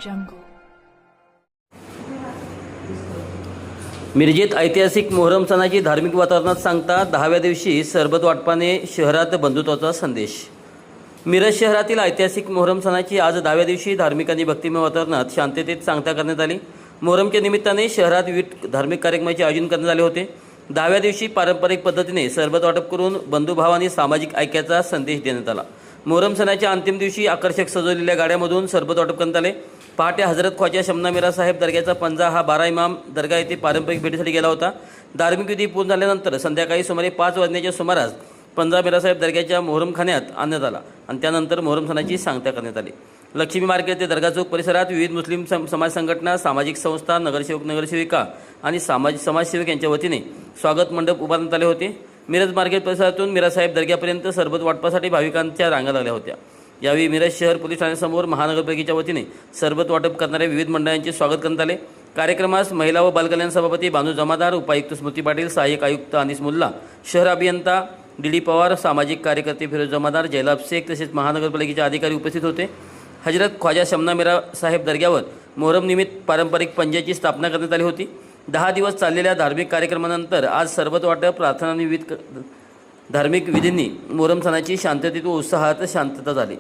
jungle. मिरजेत ऐतिहासिक मोहरम सणाची धार्मिक वातावरणात सांगता 10व्या दिवशी सरबत वाटपाने शहरात बंधुत्वाचा संदेश. मिरज शहरातील ऐतिहासिक मोहरम सणाची आज 10व्या दिवशी धार्मिक आणि भक्तिमय वातावरणात शांततेत सांगता करण्यात आली. मोहरमच्या निमित्ताने शहरात विविध धार्मिक कार्यक्रमाचे आयोजन करण्यात आले होते. 10व्या दिवशी पारंपरिक पद्धतीने सरबत वाटप करून बंधुभाव आणि सामाजिक ऐक्याचा संदेश देण्यात आला. मोहरम सणाच्या अंतिम दिवशी आकर्षक सजवलेल्या गाड्यामधून सरबत वाटप करण्यात आले. पहाटे हजरत ख्वाजा शमना मिरा साहेब दर्ग्याचा पंजा हा 12 इमाम दर्गा येथे पारंपरिक भेटीसाठी गेला होता. धार्मिक विधी पूर्ण झाल्यानंतर संध्याकाळी सुमारे 5 वाजण्याच्या सुमारास पंजा मिरा साहेब दर्ग्याच्या मोहरमखान्यात आणण्यात आला आणि त्यानंतर मोहरम सणाची सांगता करण्यात आली. लक्ष्मी मार्केट ते दर्गा चौक परिसरात विविध मुस्लिम समाज संघटना, सामाजिक संस्था, नगरसेवक, नगरसेविका आणि समाजसेवक यांच्या वतीने स्वागत मंडप उभारण्यात आले होते. मिरज मार्केट परिसरातून मिरासाहेब दर्ग्यापर्यंत सरबत वाटपासाठी भाविकांच्या रांगा लागल्या होत्या. यावेळी मिरज शहर पोलीस ठाण्यासमोर महानगरपालिकेच्या वतीने सरबत वाटप करणाऱ्या विविध मंडळांचे स्वागत करण्यात आले. कार्यक्रमास महिला व बालकल्याण सभापती बानू जमादार, उपायुक्त स्मृती पाटील, सहाय्यक आयुक्त अनिस मुल्ला, शहर अभियंता डी पवार, सामाजिक कार्यकर्ते फिरोज जमादार, जयलाभ शेख तसेच महानगरपालिकेचे अधिकारी उपस्थित होते. हजरत ख्वाजा शमना मिरा साहेब दर्ग्यावर मोहरम निमित्त पारंपरिक पंजाची स्थापना करण्यात आली होती. 10 दिवस चाललेल्या धार्मिक कार्यक्रमानंतर आज सरबत वाटप, प्रार्थना आणि विविध धार्मिक विधींनी मोहरम सणाची शांततेत व उत्साहात शांतता झाली.